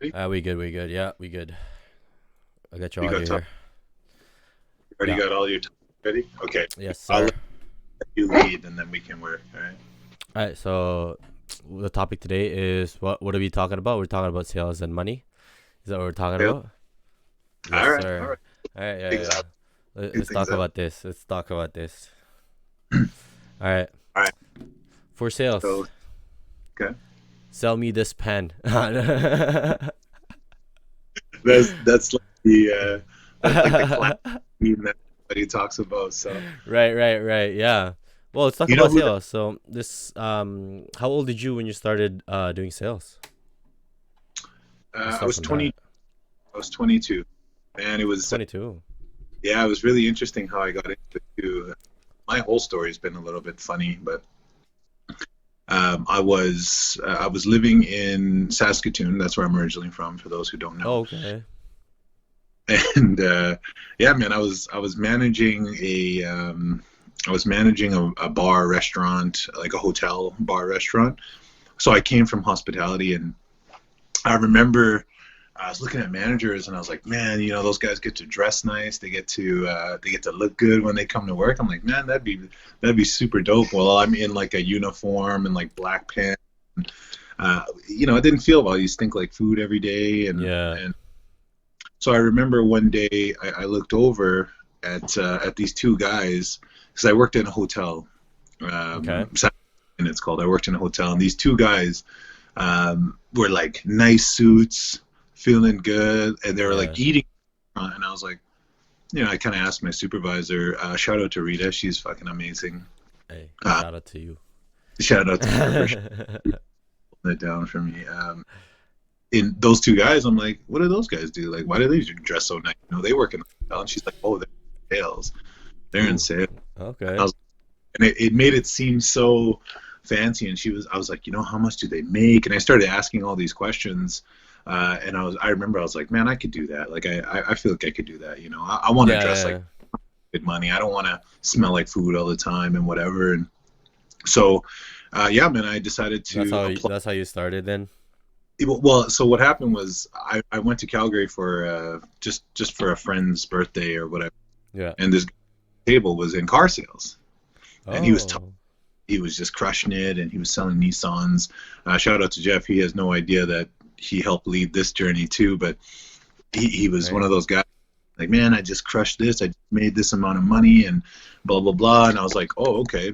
Ready? We good, we good. Yeah, we good. I got your You audio got time? here. Already Yeah. got all your time ready? Okay. Yes, I'll sir. let you lead and then we can work. All right. All right. So the topic today is what are we talking about? We're talking about sales and money. Is that what we're talking Sales? about? Yes, All right. All sir. right. All right. Yeah, Things yeah. out. Good Let's things talk out. about this. Let's talk about this. All right. All right. For sales, So, okay. sell me this pen. Right, That's like the class theme that everybody talks about. So, right. Yeah. Well, let's talk you know about who that? sales. So this how old did you when you started doing sales? Let's I start was from 20. that. I was 22, and it was 22. yeah, it was really interesting how I got into it too. My whole story has been a little bit funny, but I was living in Saskatoon. That's where I'm originally from. For those who don't know, Oh, okay. and yeah, man, I was managing a bar restaurant, like a hotel bar restaurant. So I came from hospitality, and I remember I was looking at managers, and I was like, man, those guys get to dress nice. They get to look good when they come to work. I'm like, man, that'd be super dope. Well, I'm in like a uniform and like black pants. It didn't feel well. You stink like food every day, Yeah. and so I remember one day I looked over at these two guys because I worked in a hotel. Okay. And it's called. I worked in a hotel, and these two guys were like nice suits, feeling good, and they were Yeah. like eating. And I was like, I kind of asked my supervisor. Shout out to Rita, she's fucking amazing. Hey, Uh, shout out to you. Shout out to her for holding it down for me. In those two guys, I'm like, what do those guys do? Like, why do they dress so nice? They work in the hotel. And she's like, oh, they're in sales. They're in Ooh. sales. I Okay. was, and it made it seem so fancy. And I was like, how much do they make? And I started asking all these questions. And I remember I was like, man, I could do that. Like, I feel like I could do that. I want to Yeah, dress like yeah. good money. I don't want to smell like food all the time and whatever. And so, yeah, man, I decided to apply. That's how you started then. Well, so what happened was I went to Calgary for just for a friend's birthday or whatever, Yeah. and this table was in car sales, and Oh. he was just crushing it, and he was selling Nissans. Shout out to Jeff. He has no idea that he helped lead this journey too, but he was one Right. of those guys like, man, I just crushed this. I made this amount of money and blah blah blah. And I was like, oh, okay.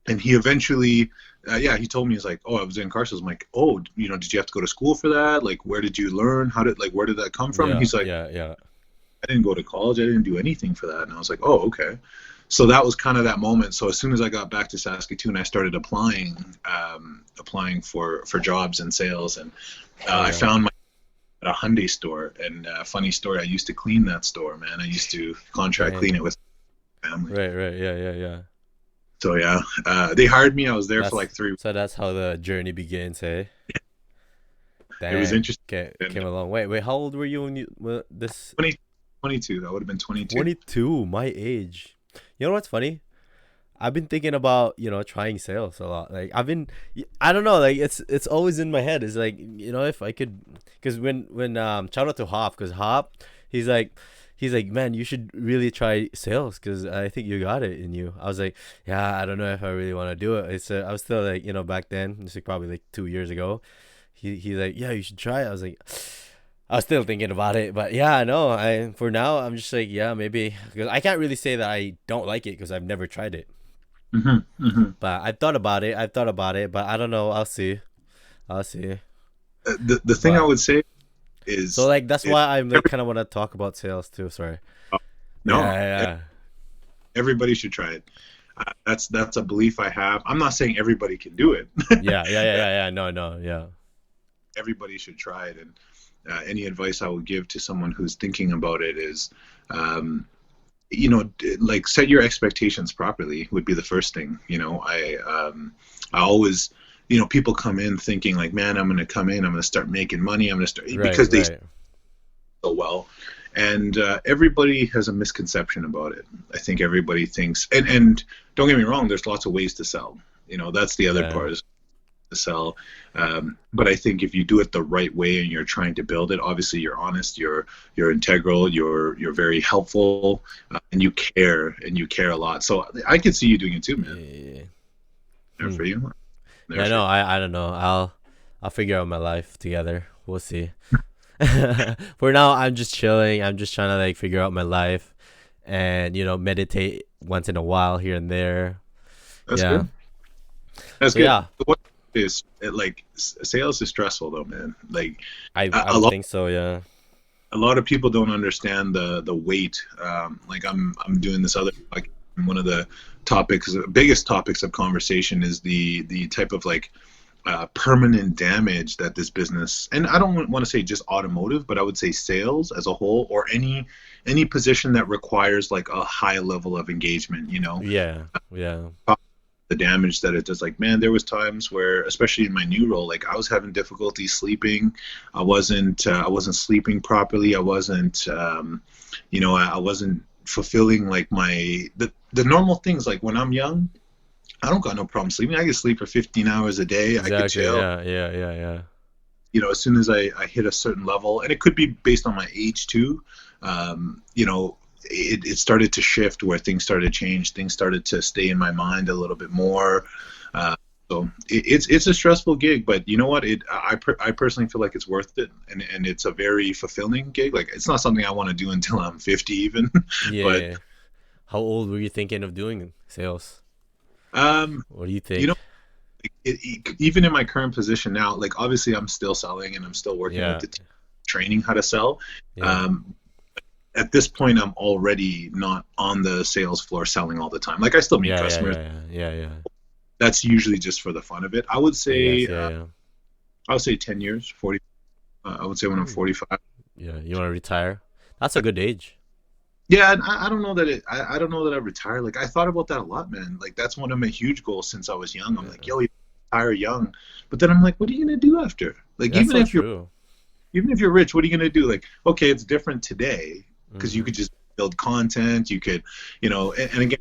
And he eventually, yeah, he told me, he's like, oh, I was in car sales. I'm like, oh, did you have to go to school for that? Like, where did you learn? Where did that come from? And Yeah, he's like, yeah, yeah. I didn't go to college. I didn't do anything for that. And I was like, oh, okay. So that was kind of that moment. So as soon as I got back to Saskatoon, I started applying for jobs and sales. And Oh I yeah. found my at a Hyundai store. And funny story, I used to clean that store, man. I used to contract clean Dang. it with family. Right. Yeah, yeah, yeah. So yeah, they hired me. I was there for like That's 3 weeks. so that's how the journey begins, hey? It was Dang. interesting. Came And a long way. Wait, how old were you when this 20, 22. I would have been 22. 22, my age. You know what's funny? I've been thinking about, trying sales a lot. Like I don't know, like it's always in my head. It's like, if I could, cuz when shout out to Hop, cuz Hop, he's like man, you should really try sales cuz I think you got it in you. I was like, yeah, I don't know if I really want to do it. I was still like, back then, it's like probably like 2 years ago. He's like, yeah, you should try it. I was still thinking about it, but yeah, no. I For now, I'm just like, yeah, maybe because I can't really say that I don't like it because I've never tried it. Hmm. Hmm. But I've thought about it. I've thought about it, but I don't know. I'll see. I'll see. The thing I But would say so is, like that's it, why I'm like every, kind of want to talk about sales too. Sorry. no, Yeah, yeah, everybody should try it. That's a belief I have. I'm not saying everybody can do it. yeah. No, no, yeah, Everybody should try it. And any advice I would give to someone who's thinking about it is, um, like set your expectations properly would be the first thing. I always, people come in thinking like, man, I'm going to come in, I'm going to start making money, I'm going to start right, because they right. so well. And everybody has a misconception about it. I think everybody thinks, and don't get me wrong, there's lots of ways to sell. That's the other Yeah, part. Is to sell. But I think if you do it the right way and you're trying to build it, obviously you're honest, you're integral, you're very helpful, and you care a lot. So I could see you doing it too, man. Yeah. There Hmm. for you. There Yeah, for no, you. I don't know. I'll figure out my life together. We'll see. For now, I'm just chilling. I'm just trying to like figure out my life, and meditate once in a while here and there. That's Yeah. good. That's So good. yeah, What is it, like sales is stressful though, man. Like I a would lot think so. Yeah. a lot of people don't understand the weight. Like I'm doing this other, like, one of the topics, the biggest topics of conversation is the type of like permanent damage that this business, and I don't want to say just automotive, but I would say sales as a whole, or any position that requires like a high level of engagement. Yeah. Yeah. The damage that it does. Like, man, there was times where, especially in my new role, like I was having difficulty sleeping. I wasn't sleeping properly. I wasn't fulfilling like the normal things. Like when I'm young, I don't got no problem sleeping. I can sleep for 15 hours a day. I could Exactly. chill. Yeah. Yeah. Yeah. Yeah. As soon as I hit a certain level, and it could be based on my age too. It started to shift where things started to change. Things started to stay in my mind a little bit more. Uh, so it's a stressful gig, but you know what? I personally feel like it's worth it, and it's a very fulfilling gig. Like it's not something I want to do until I'm 50 even, but Yeah. How old were you thinking of doing sales? um, What do you you know, think? even in my current position now, like obviously I'm still selling and I'm still working with Yeah. the team, training how to sell. Yeah. Um, at this point, I'm already not on the sales floor selling all the time. Like I still meet Yeah. Yeah. customers. Yeah. Yeah. Yeah. Yeah. That's usually just for the fun of it. I guess. Yeah. Yeah. I would say 10 years, 40. I would say when I'm Hmm. 45. Yeah. You want to retire? That's a good age. Yeah, and I don't know that I don't know that I retire. Like I thought about that a lot, man. Like that's one of my huge goals since I was young. I'm like, Yeah. yo, you retire young, but then I'm like, what are you gonna do after? Like That's so true. even if you're rich, what are you gonna do? Like, okay, it's different today because you Mm-hmm. could just build content. You could, and again,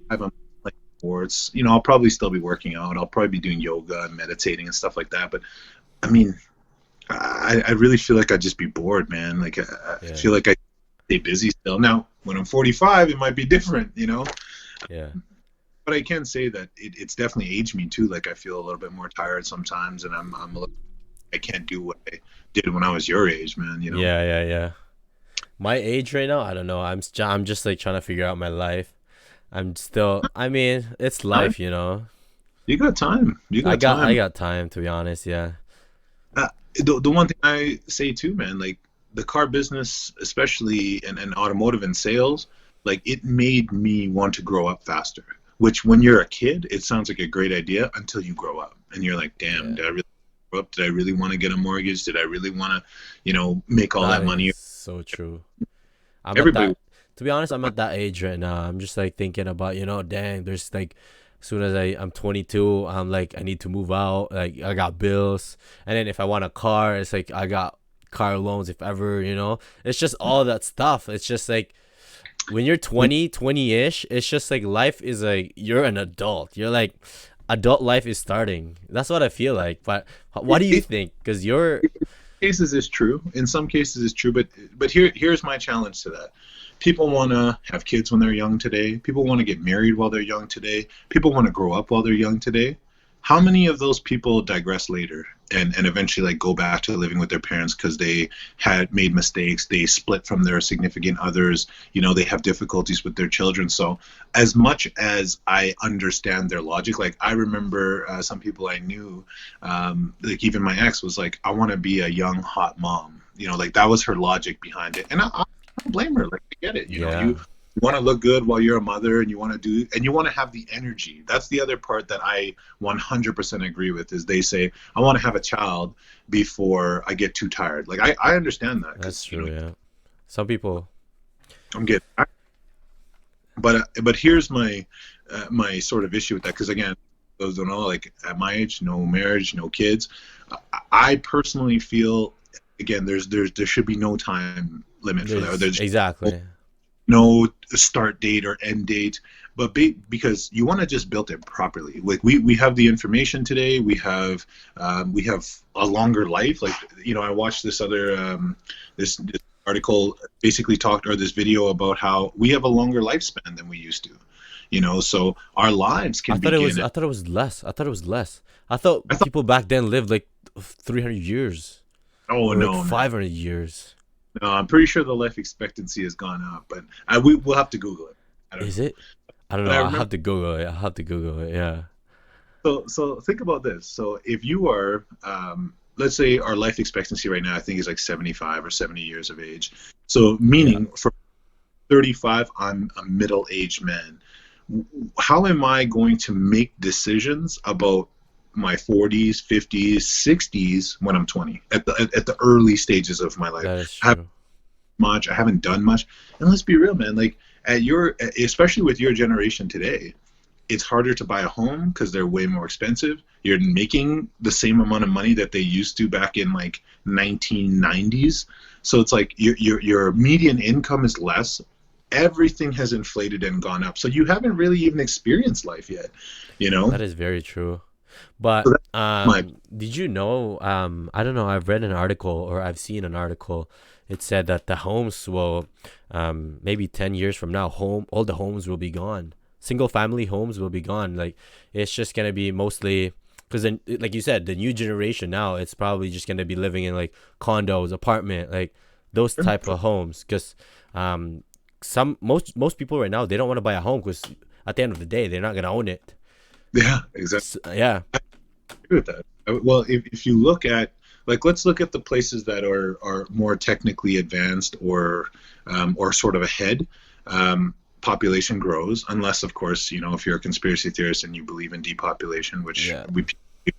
I'm like sports. I'll probably still be working out. I'll probably be doing yoga and meditating and stuff like that. But I mean, I really feel like I'd just be bored, man. Like I Yeah. feel like I stay busy still. Now, when I'm 45, it might be different. Yeah. But I can say that it's definitely aged me too. Like I feel a little bit more tired sometimes, and I can't do what I did when I was your age, man. Yeah. Yeah. Yeah. My age right now, I don't know. I'm just like trying to figure out my life. I'm still. I mean, it's Time. life. You got time. You I got got I time. got time to be honest. Yeah. The one thing I say too, man, like the car business, especially and automotive and sales, like it made me want to grow up faster. Which, when you're a kid, it sounds like a great idea until you grow up and you're like, damn, Yeah. did I really grow up? Did I really want to get a mortgage? Did I really want to, make all That that is money? so true. I'm at Everybody. that. To be honest, I'm at that age right now. I'm just like thinking about, dang, there's like, as soon as I'm 22, I'm like, I need to move out. Like, I got bills. And then if I want a car, it's like, I got car loans if ever. It's just all that stuff. It's just like, when you're 20-ish, it's just like life is like, you're an adult. You're like, adult life is starting. That's what I feel like. But what do you In think? Because you're, cases is true. In some cases it's true, but here's my challenge to that. People want to have kids when they're young today. People want to get married while they're young today. People want to grow up while they're young today. How many of those people digress later and eventually like go back to living with their parents because they had made mistakes, they split from their significant others, they have difficulties with their children. So as much as I understand their logic, like I remember some people I knew, like even my ex was like, I want to be a young hot mom, like that was her logic behind it. And I don't blame her. Like I get it. yeah, You want to look good while you're a mother, and you want to have the energy. That's the other part that I 100% agree with. Is they say I want to have a child before I get too tired. Like I understand that that's because true. Yeah. Some people, I'm getting, but here's my sort of issue with that, because again, those don't know, like at my age, no marriage, no kids. I personally feel, again, there should be no time limit for that. Or there's there's exactly. no start date or end date, but because you want to just build it properly. Like we have the information today, we have a longer life. Like I watched this other this article basically talked, or this video about how we have a longer lifespan than we used to. So our lives I can thought it begin was. I at, thought it was less. I thought it was less. I thought I thought, people back then lived like 300 years oh or like no, man. 500 years. No, I'm pretty sure the life expectancy has gone up, but we'll have to Google it. I don't Is know. it? I don't But know. I I remember. have to Google it. I have to Google it. Yeah. So think about this. So if you are, let's say our life expectancy right now, I think is like 75 or 70 years of age. So Yeah. meaning for 35, I'm a middle-aged man. How am I going to make decisions about my 40s, 50s, 60s when I'm 20 at the early stages of my life? That is I haven't true. much. I haven't done much. And let's be real, man. Like especially with your generation today, it's harder to buy a home because they're way more expensive. You're making the same amount of money that they used to back in like 1990s. So it's like your median income is less. Everything has inflated and gone up. So you haven't really even experienced life yet, you know? That is very true. So But that's my did you know? I don't know. I've read an article or I've seen an article. It said that the homes will, maybe 10 years from now, all the homes will be gone. Single family homes will be gone. Like it's just gonna be mostly because then, like you said, the new generation now, it's probably just gonna be living in like condos, apartment, like those type of homes. Because most people right now they don't want to buy a home because at the end of the day they're not gonna own it. yeah, exactly. Yeah. Agree with that. Well, if you look at like let's look at the places that are more technically advanced or sort of ahead. Population grows, unless of course if you're a conspiracy theorist and you believe in depopulation, which Yeah. we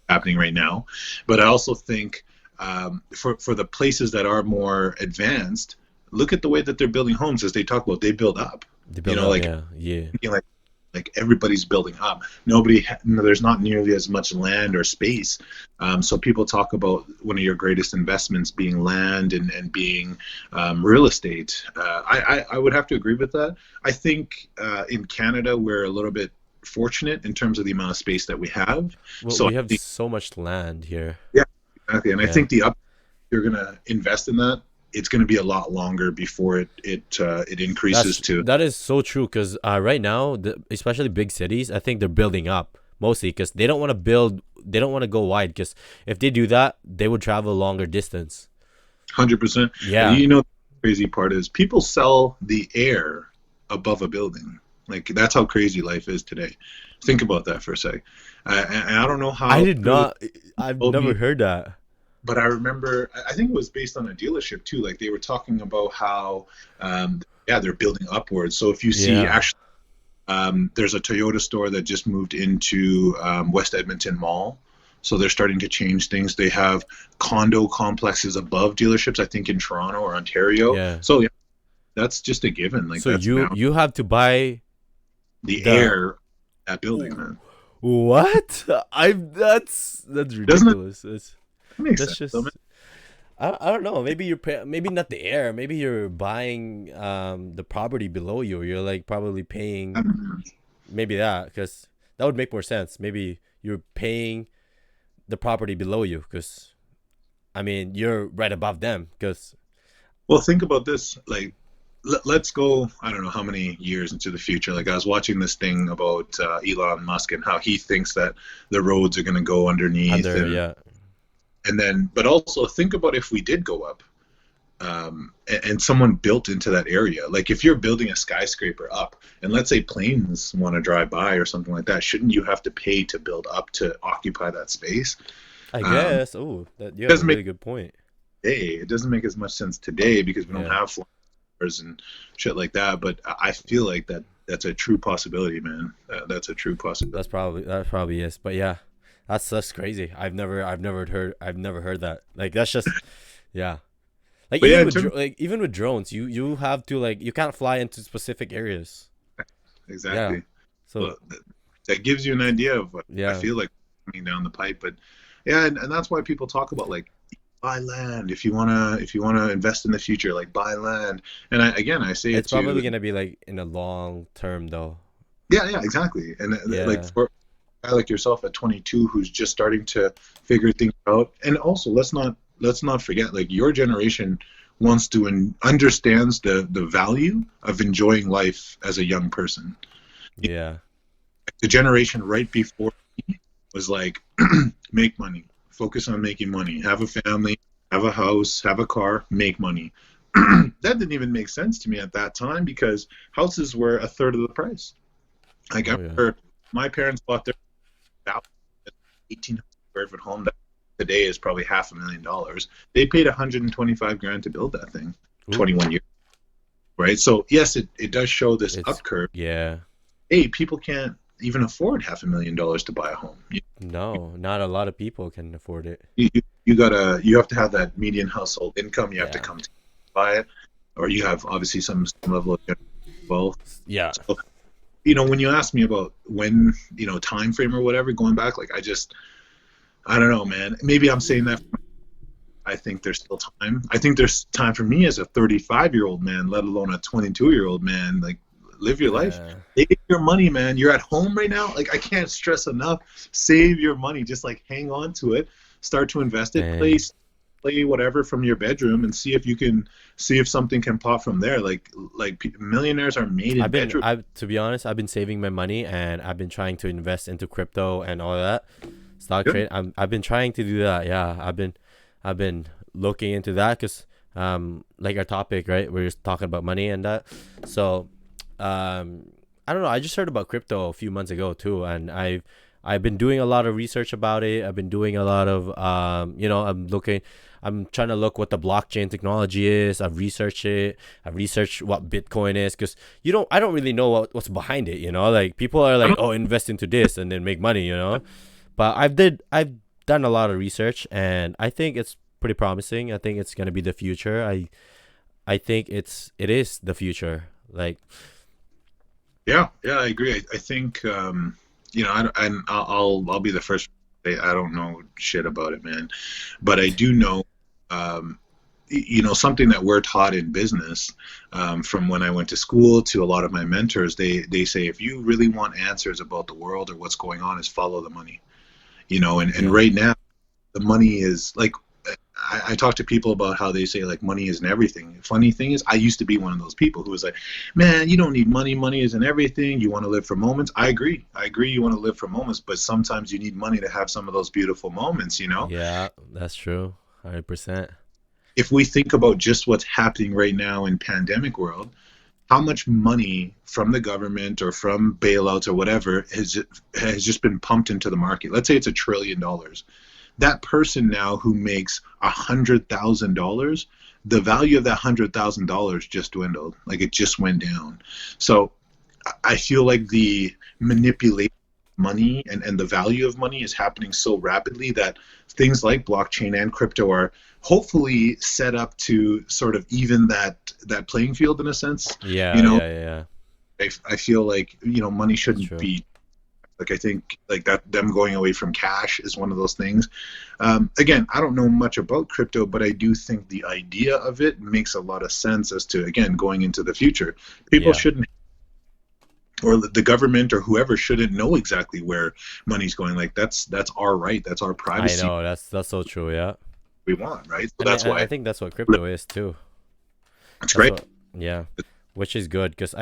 happening right now. But I also think for the places that are more advanced, look at the way that they're building homes. As they talk about, they build up. They build up, Like yeah, yeah. like everybody's building up. There's not nearly as much land or space. So people talk about one of your greatest investments being land and being real estate. I would have to agree with that. I think in Canada we're a little bit fortunate in terms of the amount of space that we have. Well, So I we have think, so much land here. yeah, exactly. And I Yeah, think you're gonna invest in that, it's gonna be a lot longer before it increases to that is so true. Because right now, especially big cities, I think they're building up mostly because they don't want to build. They don't want to go wide. Because if they do that, they would travel a longer distance. 100%. And Yeah, the crazy part is people sell the air above a building. Like that's how crazy life is today. Think about that for a sec. And I don't know I how did true this not. I've told never me, heard that. but I remember. I think it was based on a dealership too. Like they were talking about how, yeah, they're building upwards. So if you see Yeah. actually, there's a Toyota store that just moved into West Edmonton Mall. So they're starting to change things. They have condo complexes above dealerships, I think in Toronto or Ontario. Yeah. So yeah, that's just a given. Like So that's you now you have to buy the the air that building, man. what? That's Doesn't it ridiculous. make That's sense though, man? just I don't know. Maybe maybe not the air. Maybe you're buying the property below you. You're like probably paying maybe that because that would make more sense. Maybe you're paying the property below you because I mean you're right above them because Well, think about this. Like, let's go. I don't know how many years into the future. Like, I was watching this thing about Elon Musk and how he thinks that the roads are going to go underneath, under and then, but also think about if we did go up, and someone built into that area. Like, if you're building a skyscraper up, and let's say planes want to drive by or something like that, shouldn't you have to pay to build up to occupy that space? I Um, guess. Oh, that you it have a doesn't make really good point. today. It doesn't make as much sense today because we don't Yeah, have floors and shit like that. But I feel like that's a true possibility, man. That's a true possibility. that probably is. But yeah, that's crazy. I've never heard that. Like that's just yeah. Like But yeah, even in with terms even with drones, you have to like you can't fly into specific areas. Yeah. exactly. So Well, that gives you an idea of what I yeah. feel like coming down the pipe. But yeah, and that's why people talk about like buy land. If you wanna invest in the future, like buy land. And I say it It's probably to, gonna be like in a long term though. yeah, yeah, exactly. And like Yeah. for a guy like yourself at 22 who's just starting to figure things out, and also let's not forget, like your generation wants to understands the value of enjoying life as a young person. Yeah. The generation right before was like, make money, focus on making money, have a family, have a house, have a car, make money. That didn't even make sense to me at that time because houses were a third of the price. Like I Oh yeah. remember my parents bought their 1,800 square foot home that today is probably $500,000. They paid 125 grand to build that thing, Ooh. 21 years, right? So yes, it does show this It's up curve. yeah. Hey, people can't even afford $500,000 to buy a home. No, not a lot of people can afford it. You have to have that median household income. You have to Yeah. come to buy it, or you have obviously some level of wealth. Yeah. So when you ask me about when, time frame or whatever, going back, like I don't know, man. Maybe I'm saying that. I think there's still time. I think there's time for me as a 35-year-old man, let alone a 22-year-old man. Like, live your life. Uh, Save your money, man. You're at home right now. Like, I can't stress enough. Save your money. Just like hang on to it. Start to invest it. and Play whatever from your bedroom and see if something can pop from there. Like millionaires are made in bedroom. I to be honest, I've been saving my money and I've been trying to invest into crypto and all that stock Good. trade. I've been trying to do that. Yeah, I've been looking into that because like our topic, right? We're just talking about money and that. So I don't know. I just heard about crypto a few months ago too, and I've been doing a lot of research about it. I've been doing a lot of I'm trying to look what the blockchain technology is. I've researched it. I've researched what Bitcoin is because I don't really know what's behind it. Like people are I like, don't. oh, invest into this and then make money. But I've done a lot of research and I think it's pretty promising. I think it's gonna be the future. I think it is the future. Like Yeah, yeah, I agree. I think and I'll be the first to say I don't know shit about it, man. But I do know, something that we're taught in business, from when I went to school to a lot of my mentors. They say if you really want answers about the world or what's going on, is follow the money. And yeah, right now the money is like, I talk to people about how they say like money isn't everything. Funny thing is, I used to be one of those people who was like, man, you don't need money. Money isn't everything. You want to live for moments. I agree. You want to live for moments, but sometimes you need money to have some of those beautiful moments. yeah, that's true. 100%. If we think about just what's happening right now in pandemic world, how much money from the government or from bailouts or whatever has just been pumped into the market? Let's say it's $1 trillion. That person now who makes $100,000, the value of that $100,000 just dwindled. Like it just went down. So I feel like the manipulation of money and the value of money is happening so rapidly that things like blockchain and crypto are hopefully set up to sort of even that playing field in a sense. You Yeah, know, yeah, yeah. I feel like money That's shouldn't true. be like, I think like that them going away from cash is one of those things. Again, I don't know much about crypto, but I do think the idea of it makes a lot of sense as to, again, going into the future. People Yeah, shouldn't, or the government or whoever shouldn't know exactly where money's going. Like that's our right. That's our I privacy know. That's so true. Yeah, we want, right? So and that's I why think that's what crypto is too. it's That's great. what. Yeah, which is good because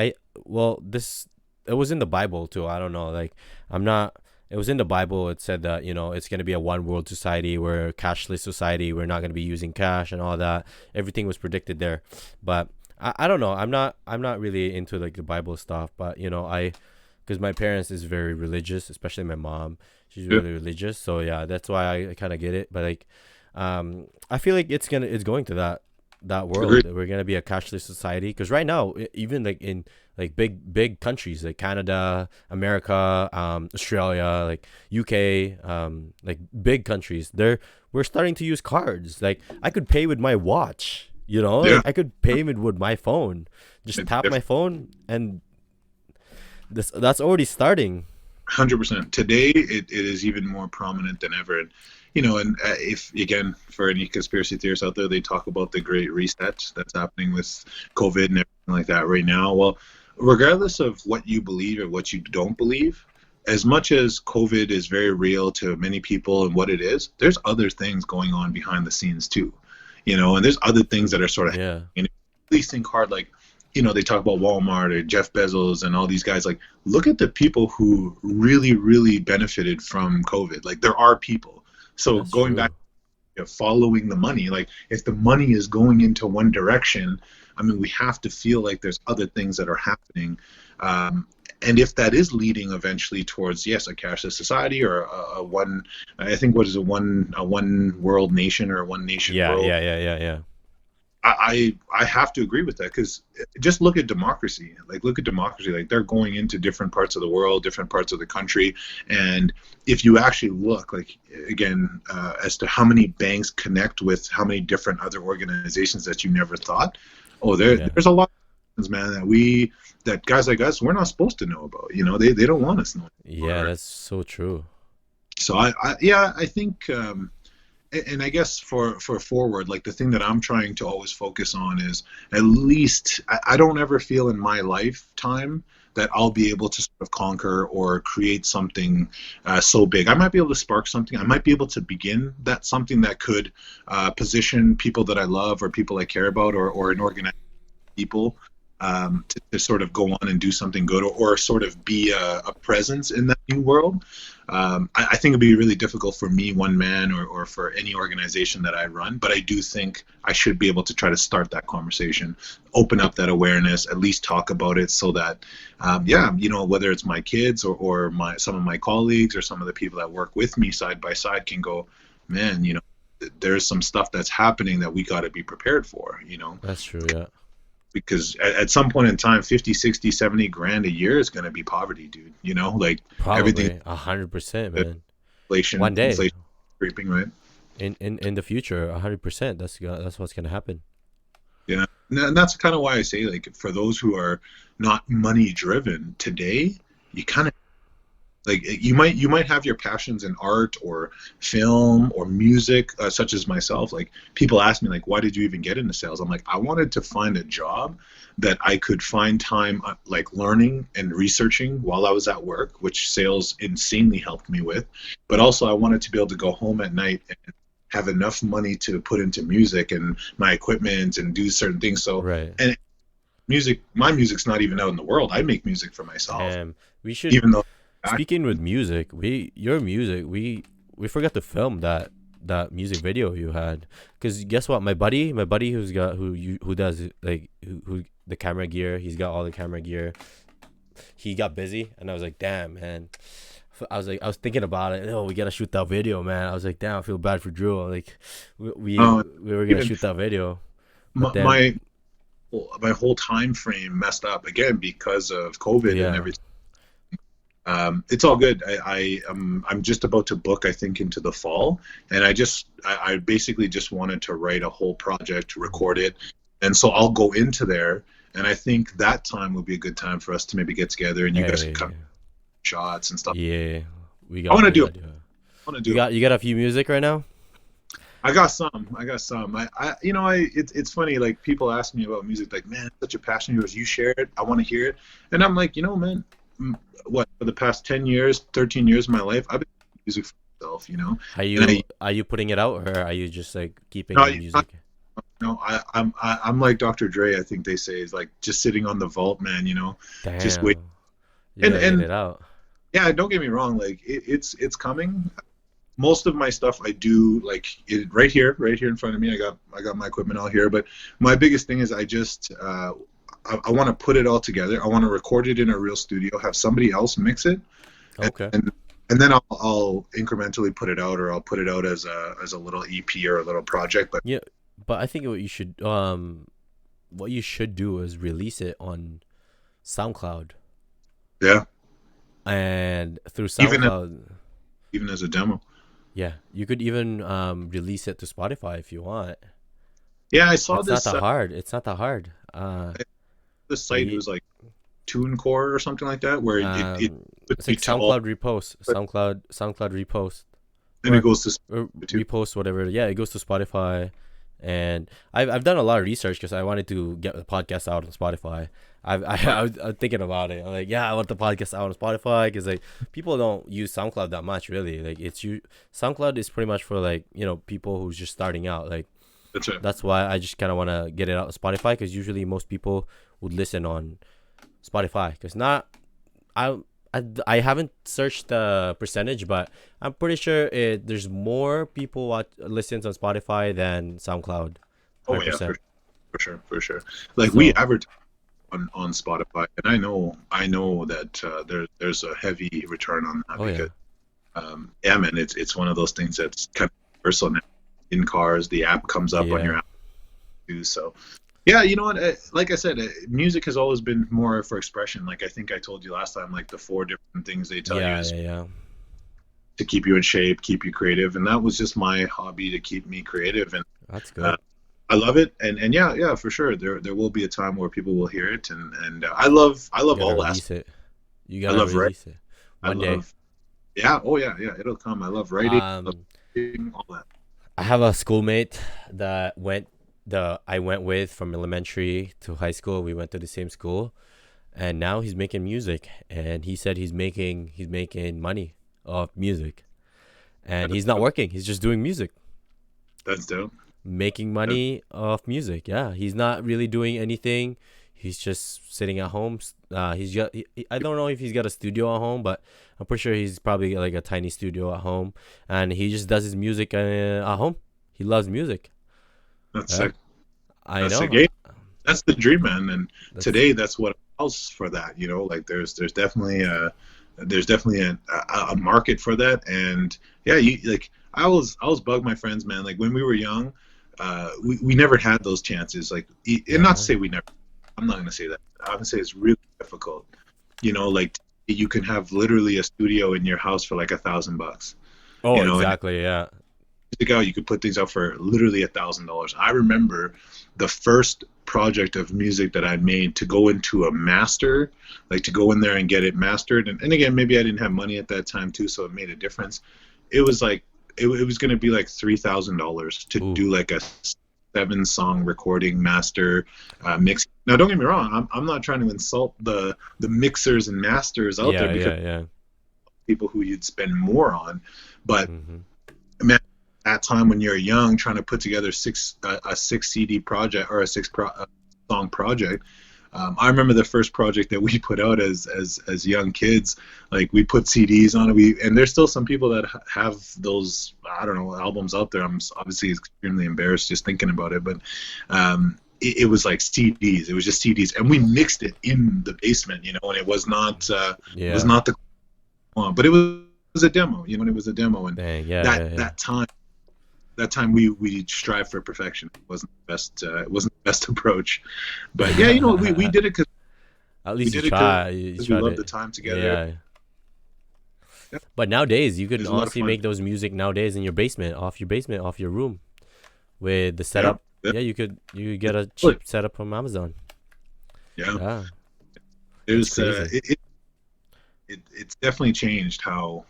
this it was in the Bible too. I don't know. Like I'm not. It was in the Bible. It said that it's gonna be a one world society, where cashless society. We're not gonna be using cash and all that. Everything was predicted there, but I don't know. I'm not really into like the Bible stuff, but because my parents is very religious, especially my mom. She's Yeah, really religious, so yeah, that's why I kind of get it. But like, I feel like it's going to that agreed. world. We're gonna be a cashless society because right now, even like in like big countries like Canada, America, Australia, like UK, like big countries, we're starting to use cards. Like I could pay with my watch. Yeah, Like I could pay with my phone. Just it's tap my different. phone and that's already starting. 100%. Today, it is even more prominent than ever. And and if again, for any conspiracy theorists out there, they talk about the great reset that's happening with COVID and everything like that right now. Well, regardless of what you believe or what you don't believe, as much as COVID is very real to many people and what it is, there's other things going on behind the scenes too, and there's other things that are sort of, Yeah. really think hard, like, they talk about Walmart or Jeff Bezos and all these guys. Like, look at the people who really, really benefited from COVID. Like, there are people. So That's going back true. to following the money, like, if the money is going into one direction, I mean, we have to feel like there's other things that are happening. And if that is leading eventually towards, yes, a cashless society or a one, I think, what is a one world nation or a one nation Yeah, world, yeah, yeah, yeah, yeah. I have to agree with that, because just look at democracy. Like, look at democracy. Like, they're going into different parts of the world, different parts of the country, and if you actually look, like, again, as to how many banks connect with how many different other organizations that you never thought. Oh, Yeah. there's a lot of things, man, that guys like us, we're not supposed to know about. They don't want us knowing Yeah, about. that's so true. So yeah, I think. And I guess for forward, like, the thing that I'm trying to always focus on is, at least I don't ever feel in my lifetime that I'll be able to sort of conquer or create something so big. I might be able to spark something. I might be able to begin that something that could position people that I love or people I care about, or an organization of people, to sort of go on and do something good, or sort of be a presence in that new world. I think it'd be really difficult for me, one man, or for any organization that I run, but I do think I should be able to try to start that conversation, open up that awareness, at least talk about it, so that, yeah, whether it's my kids or some of my colleagues or some of the people that work with me side by side can go, man, there's some stuff that's happening that we got to be prepared for, That's true. Yeah. because at some point in time, 50, 60, 70 grand a year is going to be poverty, dude. Like, everything, Probably 100%, man. inflation, One day, creeping, right? in the future, 100%. That's what's gonna happen. Yeah. And that's kind of why I say, like, for those who are not money driven today, you kind of, like, you might have your passions in art or film or music, such as myself. Like, people ask me, like, why did you even get into sales? I'm like, I wanted to find a job that I could find time, like, learning and researching while I was at work, which sales insanely helped me with. But also, I wanted to be able to go home at night and have enough money to put into music and my equipment and do certain things. So, Right. and my music's not even out in the world. I make music for myself, We should. even though, Speaking with music, your music, we forgot to film that music video you had. Cause guess what, my buddy who does like who the camera gear, he's got all the camera gear. He got busy, and I was like, damn, man. I was thinking about it. Oh, we gotta shoot that video, man. I was like, damn, I feel bad for Drew. Like, uh, we were gonna even shoot that video, but my, then my my whole time frame messed up again because of COVID and yeah, everything. It's all good. I'm just about to book, I think, into the fall, and I basically just wanted to write a whole project, record it, and so I'll go into there, and I think that time will be a good time for us to maybe get together and you guys can hey, cut shots and stuff. yeah, I want to we do it. got to do it. I want to You do it. got a few music right now? I got some. I got some. It's funny. Like, people ask me about music, like, man, it's such a passion of yours. You share it. I want to hear it. And I'm like, man, what, for the past 10 years, 13 years of my life, I've been making music for myself. And Are you putting it out, or are you just like keeping no, the music? I'm like Dr. Dre. I think they say, is like just sitting on the vault, man. Just wait. Damn, you And gotta get and it out. yeah, don't get me wrong. Like, it's coming. Most of my stuff I do, like, right here in front of me. I got my equipment all here. But my biggest thing is, I want to put it all together. I want to record it in a real studio, have somebody else mix it, and Okay. and then I'll incrementally put it out, or I'll put it out as a little EP or a little project. But Yeah, but I think what you should do is release it on SoundCloud, yeah, and through even SoundCloud, even as a demo. yeah, you could even release it to Spotify if you want. Yeah, I saw It's not this that hard. It's not that hard. this site. It You, was like TuneCore or something like that, where it it's puts you like to all. SoundCloud repost, SoundCloud repost. And it or, goes to or Spotify too. repost whatever. Yeah, it goes to Spotify, and I've done a lot of research because I wanted to get the podcast out on Spotify. Right. I was thinking about it. I'm like, yeah, I want the podcast out on Spotify because like people don't use SoundCloud that much really. Like SoundCloud is pretty much for like people who's just starting out. Like That's right. that's why I just kind of want to get it out on Spotify because usually most people would listen on Spotify because not I, I haven't searched the percentage, but I'm pretty sure there's more people listens on Spotify than SoundCloud, Oh hundred yeah, percent. for sure, for sure. Like we So advertise on Spotify, and I know that there's a heavy return on that oh yeah, because yeah, man, it's one of those things that's kind of universal now. In cars, the app comes up on yeah, your app too. So yeah, you know what? Like I said, music has always been more for expression. Like I think I told you last time, like the four different things they tell you yeah, is yeah, yeah. to keep you in shape, keep you creative, and that was just my hobby to keep me creative. And That's uh, good. I love it, and yeah, yeah, for sure. There will be a time where people will hear it, and I You love gotta all aspects. release it. You I gotta love writing. release it I one day. love yeah, oh yeah, yeah. It'll come. I love writing, I love Um, reading, all that. I have a schoolmate that I went with from elementary to high school. We went to the same school, and now he's making music. And he said he's making money off music, and That's he's not dope. working. He's just doing music, That's dope. making That's, money off music. Yeah, he's not really doing anything. He's just sitting at home. I don't know if he's got a studio at home, but I'm pretty sure he's probably like a tiny studio at home, and he just does his music at home. He loves music. that's Yeah, sick. I That's sick. know. Yeah, that's the dream, man. And That's today, that's what allows for that. You know, like there's definitely a market for that. And yeah, you like I always bug my friends, man. Like when we were young, we never had those chances. Like, and not to yeah. say we never. I'm not gonna say that. I'm gonna say it's really difficult. You know, like you can have literally a studio in your house for like $1,000. Oh, You know, and exactly. Yeah. music out, you could put things out for literally $1,000. I remember the first project of music that I made to go into a master, like to go in there and get it mastered. And again, maybe I didn't have money at that time too, so it made a difference. It was like it was going to be like $3,000 to Ooh. do like a 7 song recording master mix. Now, don't get me wrong, I'm not trying to insult the mixers and masters out there Yeah. because Yeah. Yeah. people who you'd spend more on, but Mm-hmm. man, at time when you're young, trying to put together a 6 CD project or a song project. I remember the first project that we put out as young kids. Like we put CDs on it. And there's still some people that have those I don't know albums out there. I'm obviously extremely embarrassed just thinking about it, but it was like CDs. It was just CDs, and we mixed it in the basement, you know. And it was Yeah. not the one, but it was a demo, you know. And it was a demo, and Dang. Yeah. that Yeah. Yeah. that time we strive for perfection. It wasn't the best approach, but yeah, you know, we did it because At we least you did it try. You we tried loved it. the time together. Yeah. Yeah, But nowadays, you it could was a lot of honestly fun. make those music nowadays in your basement, off your room, with the Yeah, setup. yeah, Yeah, you could get a totally. cheap setup from Amazon. Yeah. Yeah, it's There's crazy. it's definitely changed how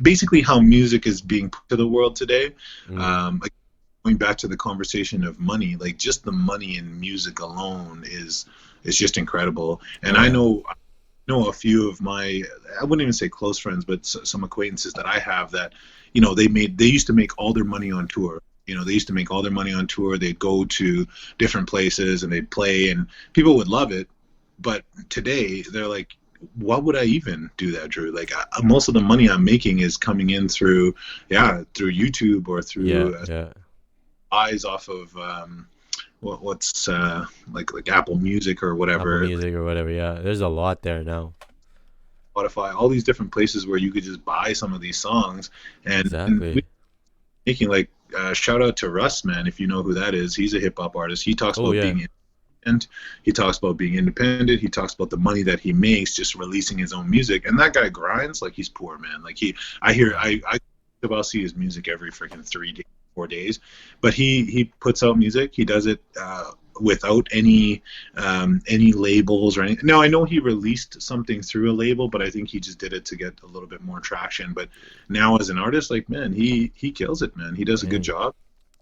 basically how music is being put to the world today. Mm. Like going back to the conversation of money, like just the money in music alone is just incredible. And Oh yeah. I know a few of my I wouldn't even say close friends, but some acquaintances that I have that you know they used to make all their money on tour. You know, they used to make all their money on tour. They'd go to different places and they'd play, and people would love it. But today, they're like, "Why would I even do that, Drew? Like, most of the money I'm making is coming in through, yeah, through YouTube or Yeah. through Yeah. eyes off of what's like Apple Music or Apple whatever, Music or whatever. Yeah, there's a lot there now. Spotify, all these different places where you could just buy some of these songs, and we Exactly. making like shout out to Russ, man, if you know who that is. He's a hip hop artist. He talks Oh about yeah. being independent. He talks about being independent. He talks about the money that he makes just releasing his own music. And that guy grinds like he's poor, man. Like I about see his music every freaking 3 days, 4 days. But he puts out music. He does it without any labels or anything. Now I know he released something through a label, but I think he just did it to get a little bit more traction. But now as an artist, like, man, he kills it, man. He does a good Dang. job,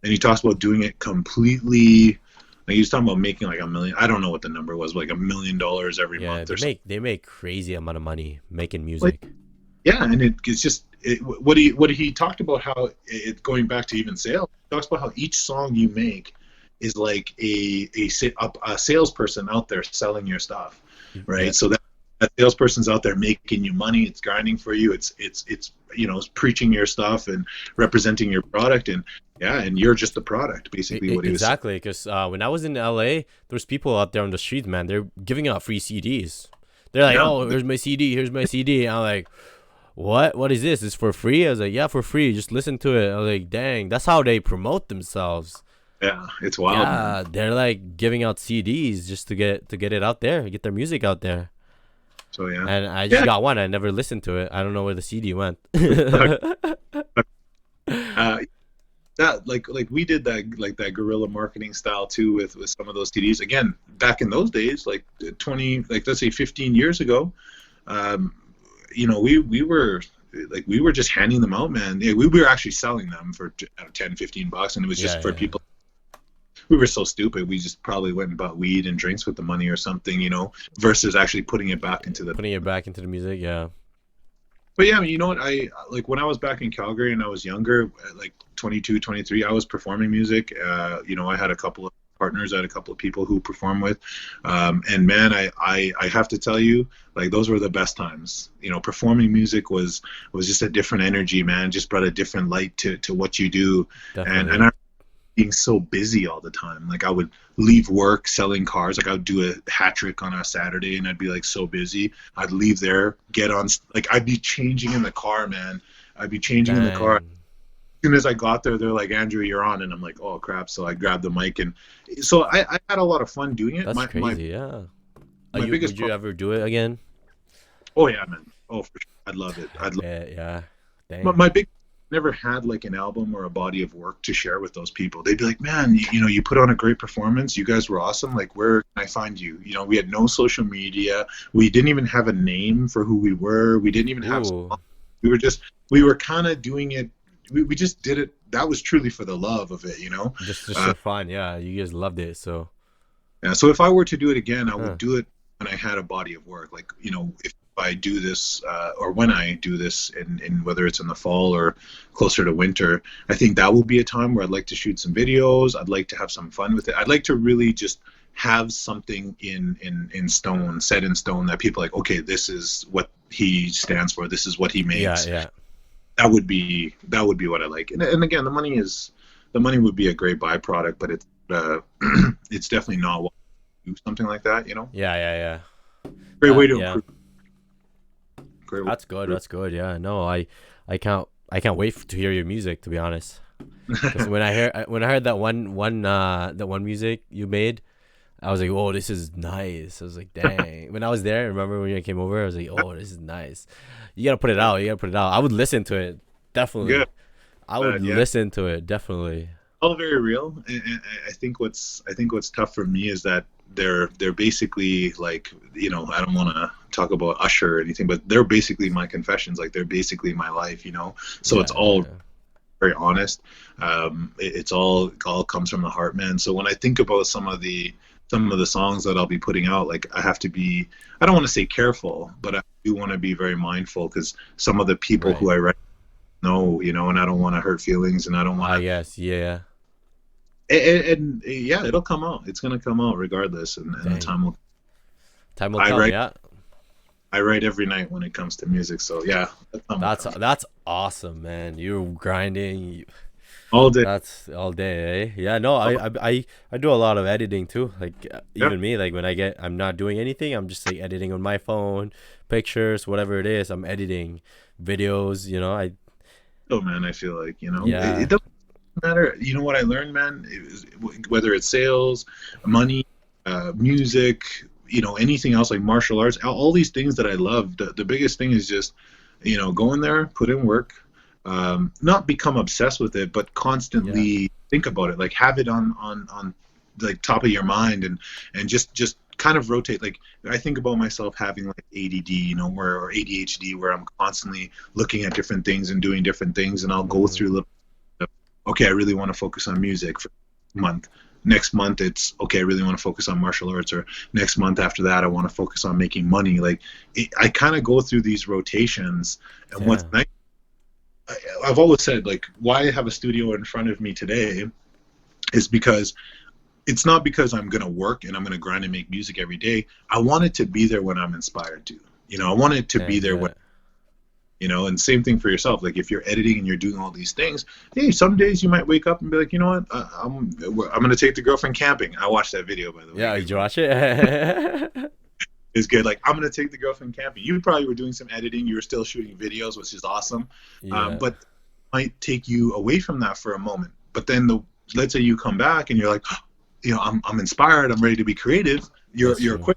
and he talks about doing it completely. Like he was talking about making like 1 million. I don't know what the number was, like $1 million every Yeah, month or something. they make crazy amount of money making Like, music. yeah, and it's just what he talked about how it going back to even sales. He talks about how each song you make is like a salesperson out there selling your stuff, Yeah, right? So that salesperson's out there making you money. It's grinding for you. It's it's preaching your stuff and representing your product, and yeah, and you're just the product, basically what he was saying. exactly. Because when I was in LA, there's people out there on the street, man. They're giving out free CDs. They're like, Yeah, "Oh, here's my CD. Here's my CD." And I'm like, "What? What is this? It's for free?" I was like, "Yeah, for free. Just listen to it." I was like, "Dang, that's how they promote themselves." yeah, it's wild, man. Yeah, they're like giving out CDs just to get it out there, get their music out there. So yeah, And I just yeah. got one. I never listened to it. I don't know where the CD went. Uh, that like we did that like that guerrilla marketing style too with some of those CDs. Again, back in those days, like 20, like let's say 15 years ago, um, we were like we were just handing them out, man. Yeah, we were actually selling them for 10, 15 bucks, and it was Yeah, just for yeah. people. We were so stupid. We just probably went and bought weed and drinks with the money or something, versus actually putting it back into the. Putting it back into the music. Yeah. But yeah, I mean, you know what? I like when I was back in Calgary and I was younger, like 22, 23, I was performing music. I had a couple of partners, I had a couple of people who perform with. And man, I have to tell you, like those were the best times. Performing music was just a different energy, man. Just brought a different light to what you do. And Definitely. I being so busy all the time. Like I would leave work selling cars. Like I would do a hat trick on a Saturday and I'd be like so busy. I'd leave there, get on, like I'd be changing in the car, man. I'd be changing in the car. As Dang. soon as I got there, they're like, Andrew, you're on. And I'm like, oh crap. So I grabbed the mic. And so I had a lot of fun doing it. That's My crazy. Yeah. Are my you? biggest Would you problem, ever do it again? oh yeah, man. Oh, for sure. I'd love it. I bet. Yeah. But Dang. my big never had like an album or a body of work to share with those people. They'd be like, man, you put on a great performance. You guys were awesome. Like, where can I find you? We had no social media. We didn't even have a name for who we were. We didn't even have Ooh. songs. We were kind of doing it. We just did it. That was truly for the love of it. Just Uh, for fun. Yeah. You guys loved it. So. yeah, so if I were to do it again, I Huh. would do it when I had a body of work. Like, if I do this, or when I do this, in whether it's in the fall or closer to winter, I think that will be a time where I'd like to shoot some videos. I'd like to have some fun with it. I'd like to really just have something in stone, set in stone, that people are like, okay, this is what he stands for. This is what he Yeah. makes. Yeah. That would be what I like. And again, the money would be a great byproduct, but it's it's definitely not what do something like that. Yeah. Yeah. Yeah. Great way to Yeah. improve. Great way That's good. to That's good. Yeah. No, I can't wait to hear your music. To be honest, because improve. when I heard that one music you made, I was like, oh, this is nice. I was like, dang. When I was there, remember when you came over, I was like, oh, this is nice. You gotta put it out. You gotta put it out. I would listen to it. Definitely. Good. I would Yeah. listen to it. Definitely. All very real. And I think what's tough for me is that they're basically like, I don't want to talk about Usher or anything, but they're basically my confessions. Like they're basically my life. So Yeah. it's Yeah. all Yeah. very honest. It's all comes from the heart, man. So when I think about some of the songs that I'll be putting out, like I have to be, I don't want to say careful, but I do want to be very mindful, because some of the people Right. who I write know, and I don't want to hurt feelings, and I don't I want guess. Yeah. to, and yeah, it'll come out. It's gonna come out regardless, and the Dang. time will. Time will I tell. write Yeah. I write every night when it comes to music, so yeah, the time will come. That's awesome, man. You're grinding. All day. That's all day, eh? Yeah, no, I do a lot of editing too. Like Yeah. even me, like when I'm not doing anything, I'm just like editing on my phone, pictures, whatever it is. I'm editing videos. Oh man, I feel like it Yeah, doesn't matter. You know what I learned, man? Whether it's sales, money, music, anything else like martial arts, all these things that I love. The biggest thing is just, go in there, put in work, not become obsessed with it, but yeah, constantly think about it. Like have it on like top of your mind, and just kind of rotate. Like I think about myself having like ADD, you know, where or ADHD, where I'm constantly looking at different things and doing different things, and I'll go Mm-hmm. through little. Okay, I really want to focus on music for a month. Next month, it's okay. I really want to focus on martial arts, or next month after that, I want to focus on making money. Like I kind of go through these rotations, and what's Yeah. nice, I've always said, like, why I have a studio in front of me today is because it's not because I'm going to work and I'm going to grind and make music every day. I want it to be there when I'm inspired to. You know, I want it to be Dang, there when, yeah. you know, and same thing for yourself. Like if you're editing and you're doing all these things, hey, some days you might wake up and be like, you know what, I'm going to take the girlfriend camping. I watched that video, by the way. Yeah, did you watch it? It's good. Like I'm going to take the girlfriend camping. You probably were doing some editing. You were still shooting videos, which is awesome. Yeah. But it might take you away from that for a moment. But then let's say you come back and you're like, you know, I'm inspired. I'm ready to be creative. That's Your true.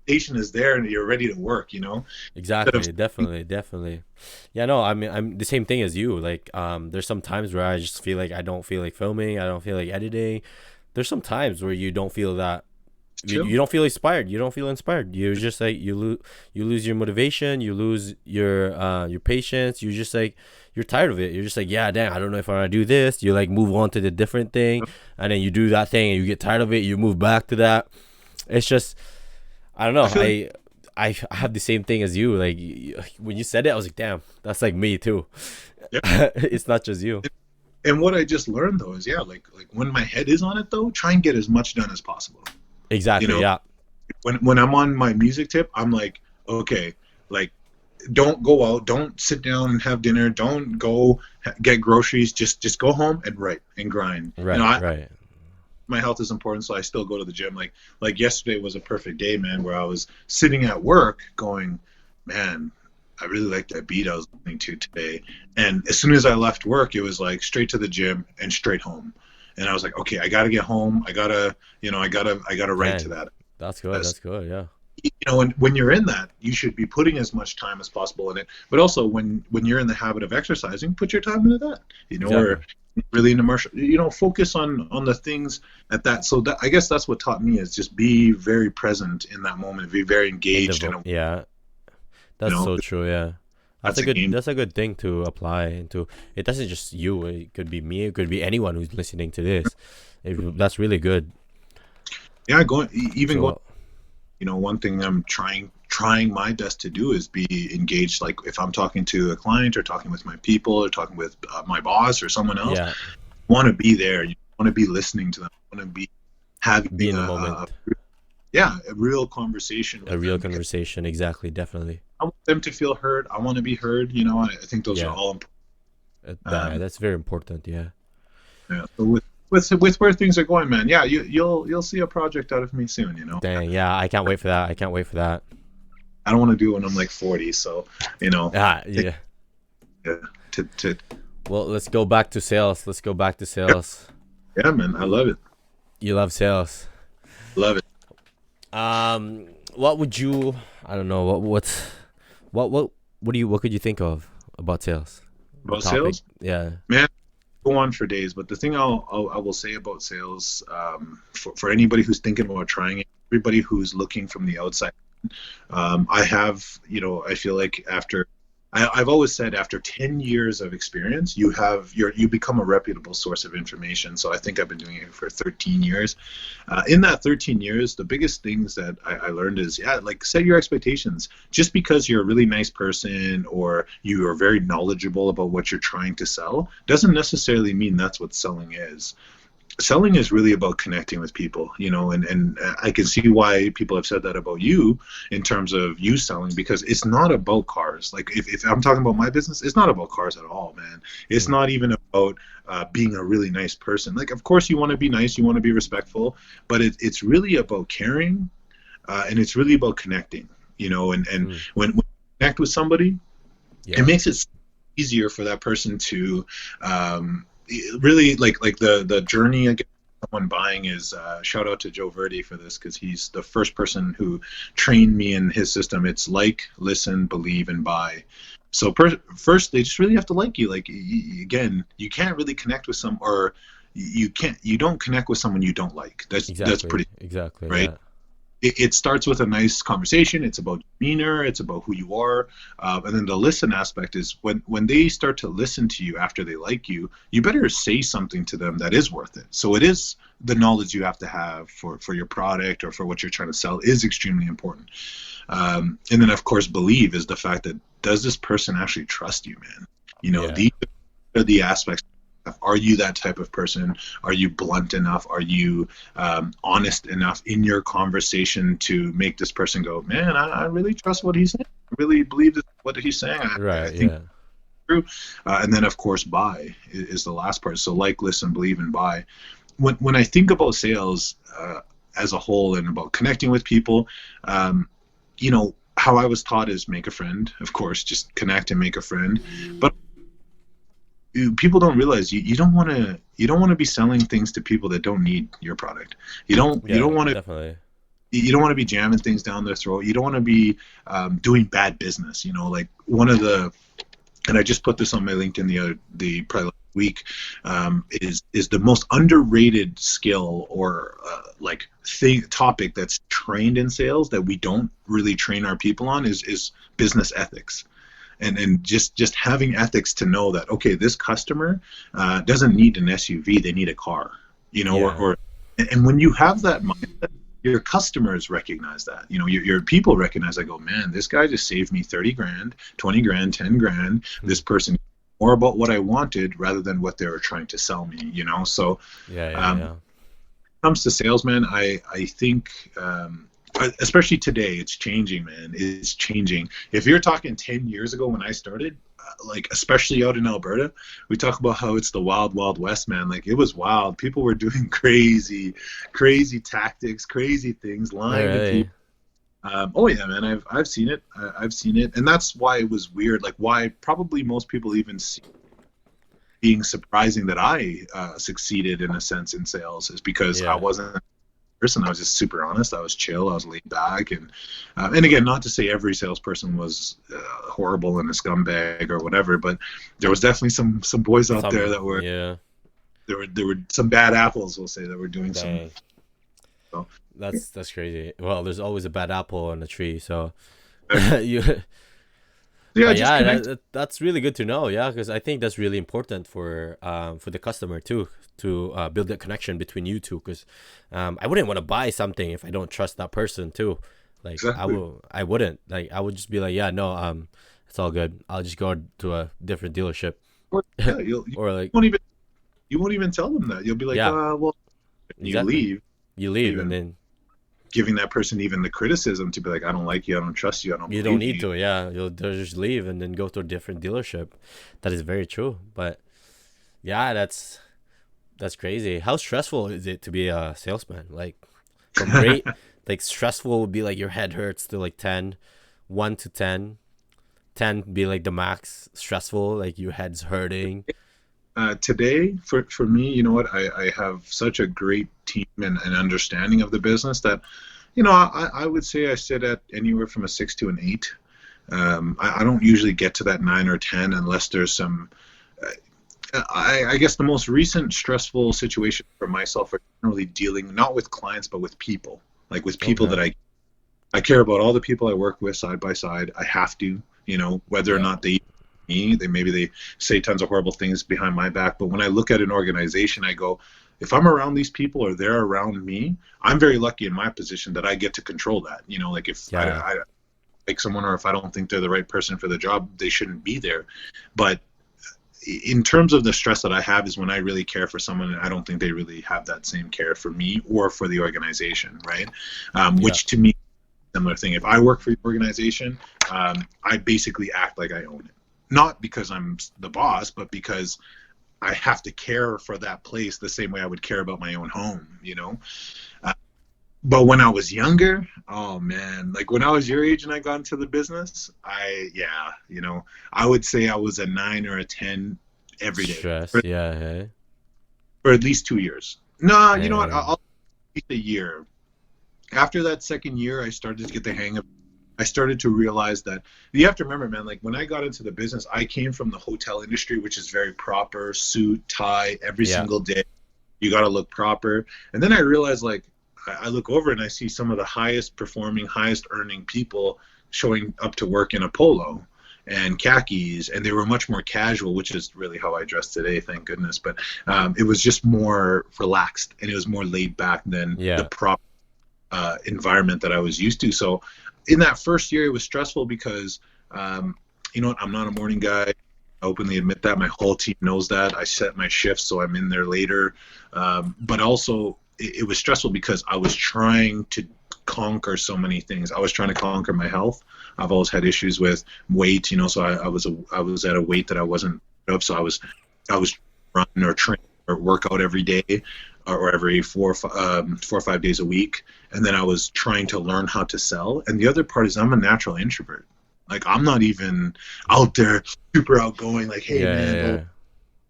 equation is there and you're ready to work. You know, instead of Exactly, definitely, definitely. Yeah, no, I mean, I'm the same thing as you. Like, there's some times where I just feel like I don't feel like filming, I don't feel like editing. There's some times where you don't feel that chill. you don't feel inspired. You don't feel inspired. You're just like you lose your motivation, you lose your patience. You just like you're tired of it. You're just like, yeah, damn, I don't know if I want to do this. You like move on to the different thing, and then you do that thing and you get tired of it. You move back to that. It's just I don't I know. feel like I have the same thing as you. Like when you said it, I was like, damn, that's like me too. yeah. It's not just you. And what I just learned though is yeah, like when my head is on it though, try and get as much done as possible. You Exactly. know, Yeah. when I'm on my music tip, I'm like, okay, like don't go out, don't sit down and have dinner, don't go get groceries, just go home and write and grind. You know, Right. Right. my health is important, so I still go to the gym. Like yesterday was a perfect day, man, where I was sitting at work going, man, I really like that beat I was listening to today. And as soon as I left work, it was like straight to the gym and straight home. And I was like, okay, I gotta get home. I gotta write to Dang. that. That's good. As That's good. Yeah. you know, when you're in that, you should be putting as much time as possible in it. But also, when you're in the habit of exercising, put your time into that. You know, Exactly. or really in immersion. You know, focus on the things at that. So that I guess that's what taught me is just be very present in that moment, be very In the engaged, and yeah. you That's know, so true. Yeah. that's a game. That's a good thing to apply into. It doesn't just you. It could be me. It could be anyone who's listening to this. That's really good. Yeah, even going. So You know, one thing I'm trying my best to do is be engaged. Like if I'm talking to a client or talking with my people or talking with my boss or someone else, yeah, want to be there. You want to be listening to them. Want to be be having in the a moment. yeah, a real conversation A with real them because conversation. Exactly. Definitely. I want them to feel heard. I want to be heard. You know, I think those are Yeah. all important. Yeah, Um, that's very important. Yeah. yeah. So with where things are going, man. Yeah, you'll see a project out of me soon. You know, Dang. Yeah. I can't wait for that. I can't wait for that. I don't want to do it when I'm like 40. So, you know, Ah. take, Yeah. yeah, to Well, let's go back to sales. Let's go back to yeah, sales. yeah, man. I love it. You love sales. Love it. What would you? I don't know. What could you think of about sales? A About topic? sales, Yeah. man. Go on for days, but the thing I will say about sales, for anybody who's thinking about trying it, everybody who's looking from the outside, I have, you know, I feel like I've always said after 10 years of experience, you become a reputable source of information. So I think I've been doing it for 13 years. In that 13 years, the biggest things that I learned is, yeah, like set your expectations. Just because you're a really nice person or you are very knowledgeable about what you're trying to sell doesn't necessarily mean that's what selling is. Selling is really about connecting with people, you know, and I can see why people have said that about you in terms of you selling, because it's not about cars. Like if I'm talking about my business, it's not about cars at all, man. It's Mm, not even about being a really nice person. Like, of course you want to be nice, you want to be respectful, but it's really about caring, and it's really about connecting, you know, and mm, when you connect with somebody, it yeah. makes it easier for that person to really like the journey again someone buying is shout out to Joe Verdi for this because he's the first person who trained me in his system. It's like, listen, believe, and buy. So first they just really have to like you. Like again, you can't really connect with some, or you don't connect with someone you don't like. That's Exactly. pretty Exactly. right. Yeah. It starts with a nice conversation. It's about demeanor. It's about who you are, and then the listen aspect is when they start to listen to you after they like you, you better say something to them that is worth it. So it is the knowledge you have to have for your product or for what you're trying to sell is extremely important. And then of course, believe is the fact that does this person actually trust you, man? You know, Yeah. these are the aspects. Are you that type of person? Are you blunt enough? Are you honest enough in your conversation to make this person go, man, I really trust what he's saying. I really believe that what he's saying. I Right. think Yeah. it's true. And then, of course, buy is the last part. So, like, listen, believe, and buy. When I think about sales as a whole and about connecting with people, you know, how I was taught is make a friend, of course, just connect and make a friend. But people don't realize you don't want to be selling things to people that don't need your product. You Yeah. don't want to Definitely. you don't want to be jamming things down their throat. You don't want to be doing bad business. You know, like one of the, and I just put this on my LinkedIn the probably last week, is the most underrated skill or like thing topic that's trained in sales that we don't really train our people on is business ethics. And just having ethics to know that, okay, this customer doesn't need an SUV, they need a car, you know, Yeah. or and when you have that mindset, your customers recognize that, you know, your people recognize, I go, man, this guy just saved me 30 grand, 20 grand, 10 grand. Hmm. This person more about what I wanted rather than what they were trying to sell me, you know. So Yeah. Yeah. um, Yeah. comes to salesman, I think, especially today, it's changing, man. It's changing. If you're talking 10 years ago when I started, like especially out in Alberta, we talk about how it's the wild, wild west, man. Like it was wild. People were doing crazy, crazy tactics, crazy things, All lying to right. people. Oh yeah, man. I've seen it. I've seen it, and that's why it was weird. Like why probably most people even see being surprising that I succeeded in a sense in sales is because I Yeah. wasn't a person. I was just super honest. I was chill. I was laid back, and again, not to say every salesperson was horrible and a scumbag or whatever, but there was definitely some boys out there Some. that were Yeah. there were some bad apples, we'll say, that were doing some. Dang. So, That's crazy. Well, there's always a bad apple on the tree, so yeah, you. yeah, But just yeah, connect. that's really good to know. Yeah, because I think that's really important for the customer too to build that connection between you two. Because I wouldn't want to buy something if I don't trust that person too. Like Exactly. I wouldn't. Like I would just be like, yeah, no, it's all good. I'll just go to a different dealership, Or, yeah, you or like, won't even you won't even tell them that. You'll be like, yeah, well, you exactly. leave, You leave and even then giving that person even the criticism to be like, I don't like you, I don't trust you, I don't you don't believe need you. to. Yeah, they'll just leave and then go to a different dealership. That is very true. But yeah, that's crazy. How stressful is it to be a salesman? Like from great, like stressful would be like your head hurts to like 10, 1 to 10. 10 be like the max stressful, like your head's hurting. Today, for me, you know what, I have such a great team and understanding of the business that, you know, I would say I sit at anywhere from a 6 to an 8. I don't usually get to that 9 or 10 unless there's some. I guess the most recent stressful situation for myself are generally dealing not with clients but with people, like with people that Okay. I care about all the people I work with side by side. I have to, you know, whether or Yeah. not they maybe they say tons of horrible things behind my back, but when I look at an organization, I go, if I'm around these people or they're around me, I'm very lucky in my position that I get to control that. You know, like if Yeah. I like someone or if I don't think they're the right person for the job, they shouldn't be there. But in terms of the stress that I have is when I really care for someone and I don't think they really have that same care for me or for the organization, right? Yeah. Which to me similar thing. If I work for the organization, I basically act like I own it. Not because I'm the boss, but because I have to care for that place the same way I would care about my own home, you know? Uh, but when I was younger, oh man, like when I was your age and I got into the business, yeah, you know, I would say I was a 9 or a 10 every day Stress. Yeah. Hey. for at least 2 years. No, you know what? Dang. I'll a year. After that second year, I started to get the hang of. I started to realize that you have to remember, man. Like when I got into the business, I came from the hotel industry, which is very proper, suit, tie, every Yeah. single day. You got to look proper. And then I realized, like, I look over and I see some of the highest performing, highest earning people showing up to work in a polo and khakis, and they were much more casual, which is really how I dress today, thank goodness. But it was just more relaxed, and it was more laid back than the Yeah. prop environment that I was used to. So in that first year, it was stressful because, you know what, I'm not a morning guy. I openly admit that. My whole team knows that. I set my shifts, so I'm in there later. But also, it was stressful because I was trying to conquer so many things. I was trying to conquer my health. I've always had issues with weight, you know, so I was at a weight that I wasn't of. So I was run or train or work out every day or every 4 or 5 days a week. And then I was trying to learn how to sell. And the other part is I'm a natural introvert. Like, I'm not even out there super outgoing. Like, hey Yeah. man, Yeah.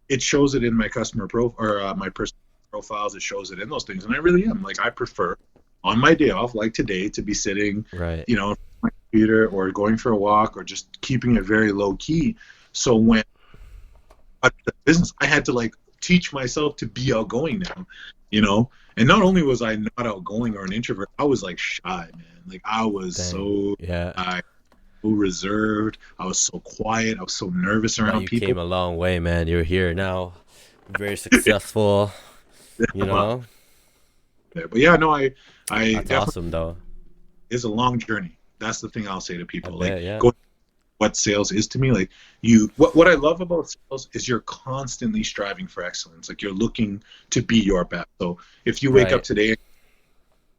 it shows it in my customer or my personal profiles. It shows it in those things, and I really am. Like, I prefer on my day off, like today, to be sitting, Right. you know, on my computer or going for a walk or just keeping it very low key. So when I the business, I had to like teach myself to be outgoing now, you know. And not only was I not outgoing or an introvert, I was like shy, man. Like, I was Dang. so Yeah. shy, so reserved. I was so quiet. I was so nervous But around you people. came a long way, man. You're here now. Very successful, you Wow. know? But yeah, no, I That's definitely, awesome though. it's a long journey. That's the thing I'll say to I people. Like, bet, yeah. go what sales is to me. Like, what I love about sales is you're constantly striving for excellence. Like, you're looking to be your best. So if you wake up Right. today,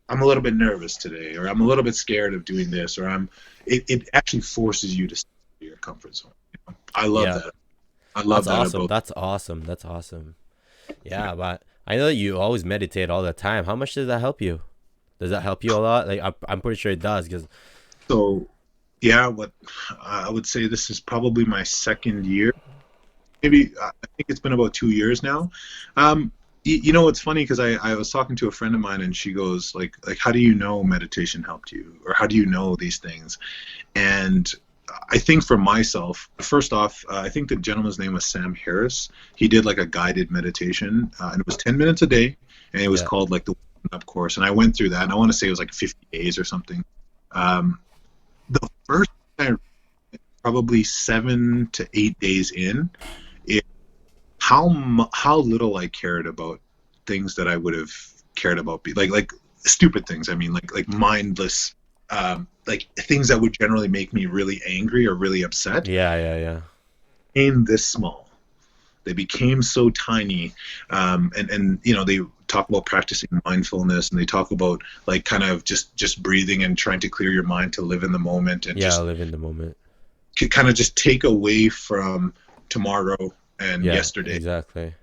I'm a little bit nervous today, or I'm a little bit scared of doing this, or it actually forces you to stay in your comfort zone. You know? I love Yeah. that. I love That's that awesome. about. That's awesome. That's awesome. Yeah. Yeah, but I know that you always meditate all the time. How much does that help you? Does that help you a lot? Like, I'm pretty sure it does because, So yeah, what I would say, this is probably my second year. Maybe I think it's been about 2 years now. You know, it's funny because I was talking to a friend of mine, and she goes like, how do you know meditation helped you, or how do you know these things? And I think for myself, first off, I think the gentleman's name was Sam Harris. He did like a guided meditation, and it was 10 minutes a day, and it was yeah, called like the Up course. And I went through that, and I want to say it was like 50 days or something. Um, the first time, probably 7 to 8 days in, it, how little I cared about things that I would have cared about, like stupid things. I mean, like mindless, like things that would generally make me really angry or really upset, yeah, yeah, yeah, became this small. They became so tiny, and you know, they talk about practicing mindfulness, and they talk about like kind of just breathing and trying to clear your mind to live in the moment and yeah. just Live in the moment. kind of just take away from tomorrow and Yeah, yesterday. exactly.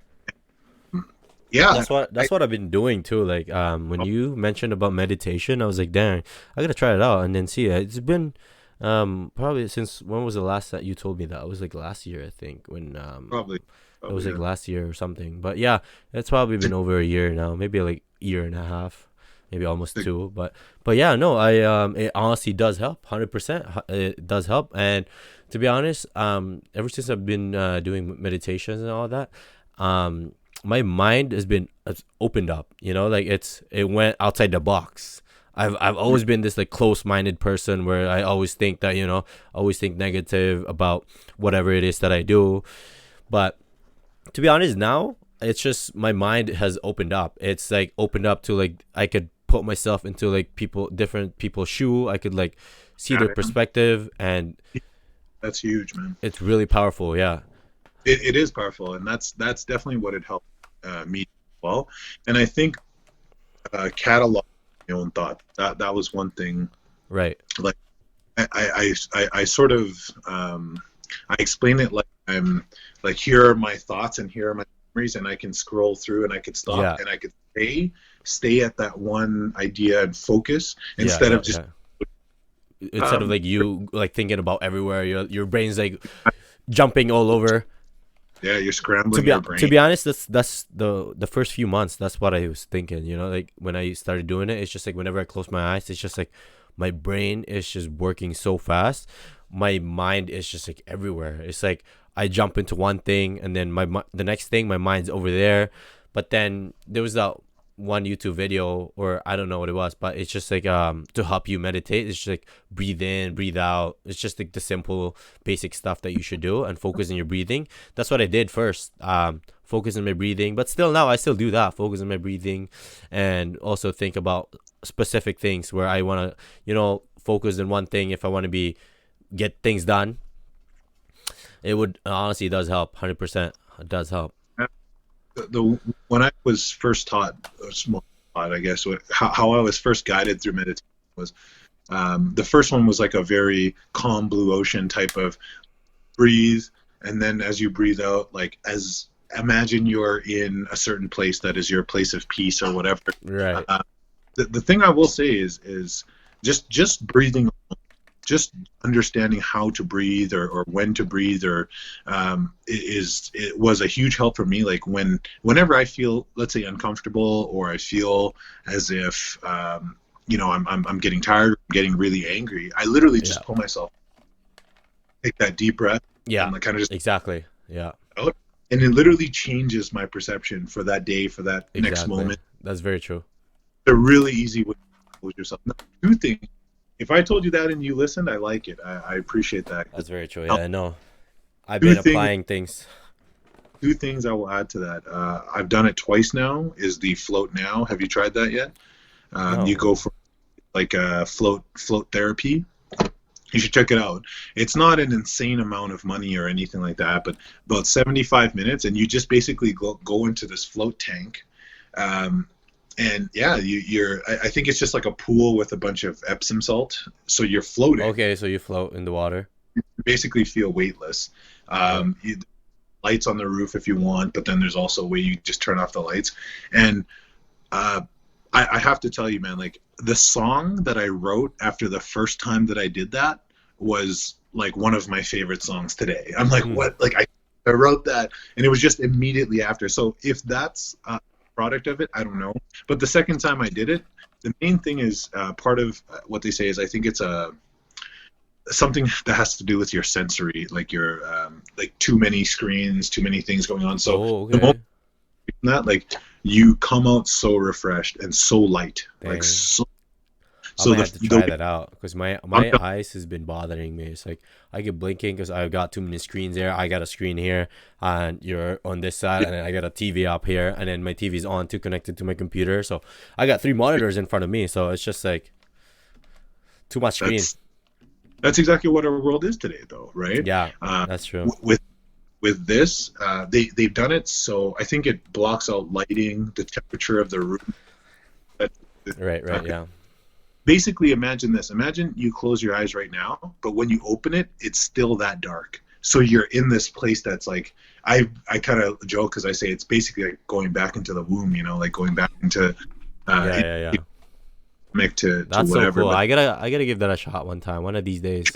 Yeah, That's what I've been doing too. Like, when you mentioned about meditation, I was like, dang, I gotta try it out and then see it. It's been, probably since when was the last that you told me that? It was like last year, I think, when probably, it was like yeah. last year or something. But yeah, it's probably been over a year now, maybe like year and a half, maybe almost two. But yeah, no, it honestly does help, 100%. It does help, and to be honest, ever since I've been doing meditations and all that, um, my mind has opened up. You know, like it went outside the box. I've always been this like close-minded person where I always think that, always think negative about whatever it is that I do. But to be honest, now it's just my mind has opened up. It's like opened up to like I could put myself into like different people's shoe. I could like see their Yeah, perspective, and that's huge, man. it's really powerful. Yeah, It is powerful, and that's definitely what it helped me as well. And I think catalog my own thought. That was one thing. right. Like, I sort of, I explain it like I'm like, here are my thoughts and here are my memories, and I can scroll through and I could stop Yeah, and I could stay at that one idea and focus yeah, instead yeah, of just yeah. Instead of um, like you like thinking about everywhere, your brain's like jumping all over. yeah, you're To scrambling be your to brain. be honest, that's the first few months. That's what I was thinking. Like when I started doing it, it's just like whenever I close my eyes, it's just like my brain is just working so fast. My mind is just like everywhere. It's like I jump into one thing, and then the next thing, my mind's over there. But then there was that one YouTube video, or I don't know what it was, but it's just like to help you meditate. It's just like breathe in, breathe out. It's just like the simple basic stuff that you should do and focus on your breathing. That's what I did first. Focus on my breathing, but still now I still do that. Focus on my breathing, and also think about specific things where I want to, focus on one thing. If I want to get things done, it would honestly, it does help. 100%, it does help. The when I was first taught, or small taught, I guess, how I was first guided through meditation was, the first one was like a very calm blue ocean type of breathe, and then as you breathe out, like as imagine you're in a certain place that is your place of peace or whatever. Right. The thing I will say is just breathing, just understanding how to breathe or when to breathe, or it was a huge help for me. Like whenever I feel, let's say, uncomfortable, or I feel as if I'm getting tired, I'm getting really angry, I literally just pull myself, take that deep breath, and like kind of just exactly out, and it literally changes my perception for that day, for that next moment. That's very true. It's a really easy way to close yourself. Now, two things. If I told you that and you listened, I like it. I appreciate that. That's very true. Yeah, I know. I've been applying things. Two things I will add to that. I've done it twice now, is the float now. Have you tried that yet? No. You go for like a float therapy. You should check it out. It's not an insane amount of money or anything like that, but about 75 minutes, and you just basically go into this float tank. And yeah, I think it's just like a pool with a bunch of Epsom salt. So you're floating. Okay, so you float in the water. You basically feel weightless. Lights on the roof if you want, but then there's also a way you just turn off the lights. And I have to tell you, man, like the song that I wrote after the first time that I did that was like one of my favorite songs today. I'm like, what? Like I wrote that, and it was just immediately after. So if that's product of it, I don't know. But the second time I did it, the main thing is part of what they say is, I think it's something that has to do with your sensory, like your like too many screens, too many things going on. So the moment that, like, you come out so refreshed and so light. Dang. Like so. I'm gonna have to try that out, because my eyes has been bothering me. It's like I get blinking because I've got too many screens there. I got a screen here, and you're on this side, and then I got a TV up here, and then my TV's on too, connected to my computer. So I got 3 monitors in front of me. So it's just like too much screen. That's exactly what our world is today, though, right? Yeah, that's true. With this, they've done it so I think it blocks out lighting, the temperature of the room. Right, yeah. Basically, imagine this. Imagine you close your eyes right now, but when you open it, it's still that dark. So you're in this place that's like, I kind of joke because I say it's basically like going back into the womb, like going back into yeah. To That's whatever. So cool. But I gotta give that a shot one time. One of these days.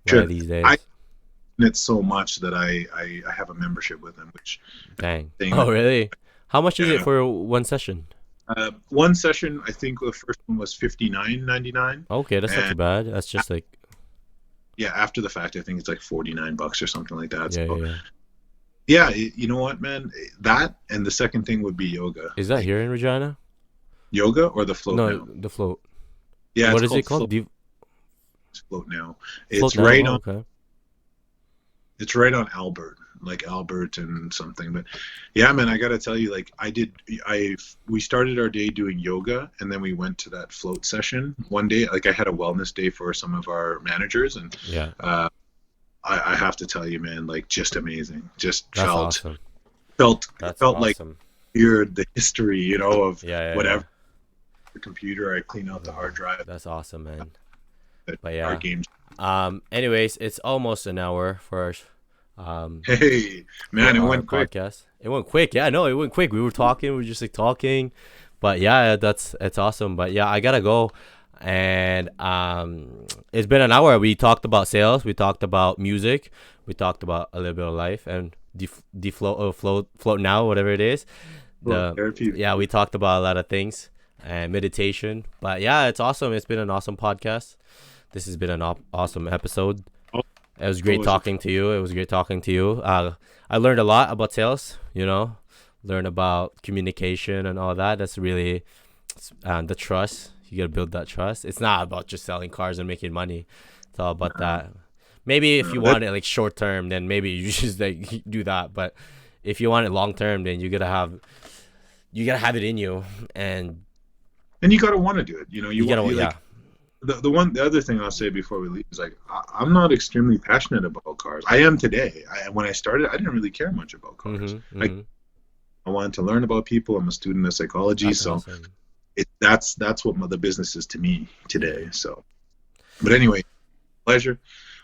Sure. One of these days. I it so much that I have a membership with them, which dang. Oh really? How much is it for one session? One session, I think the first one was $59.99. Okay, that's not too bad. That's just like, yeah, after the fact, I think it's like $49 or something like that. Yeah. You know what, man? That, and the second thing would be yoga. Is that here in Regina? Yoga or the float? No, now? the float. Yeah, what is it called? It's float now. It's right on. Okay. It's right on Albert, like Albert and something. But yeah, man, I gotta tell you, like we started our day doing yoga, and then we went to that float session one day. Like I had a wellness day for some of our managers, and I have to tell you, man, like just amazing. Just That's felt awesome. felt awesome. like heard the history, of whatever. Yeah. The computer, I clean out the hard drive. That's awesome, man. But our games. Anyways, it's almost an hour for our hey man, it went quick. Podcast. It went quick. Yeah, no, it went quick. We were just like talking, but yeah, it's awesome. But yeah, I gotta go. And it's been an hour. We talked about sales, we talked about music, we talked about a little bit of life, and float now, whatever it is. Yeah, we talked about a lot of things and meditation. But yeah, it's awesome. It's been an awesome podcast. This has been an awesome episode. It was great talking to you. I learned a lot about sales, learn about communication and all that. That's really the trust. You gotta build that trust. It's not about just selling cars and making money. It's all about Uh, that. Maybe if you that want it like short term, then maybe you just like do that. But if you want it long term, then you gotta have it in you, and and you gotta want to do it. You you want gotta you like yeah. the other thing I'll say before we leave is like I'm not extremely passionate about cars. I am today. When I started, I didn't really care much about cars. Mm-hmm, Like mm-hmm. I wanted to learn about people. I'm a student of psychology, That's so awesome. that's what the business is to me today. So, but anyway, pleasure,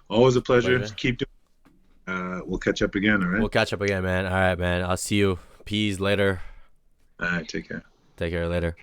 always a pleasure. Pleasure. Keep doing. We'll catch up again. All right. We'll catch up again, man. All right, man. I'll see you. Peace later. All right. Take care. Take care later.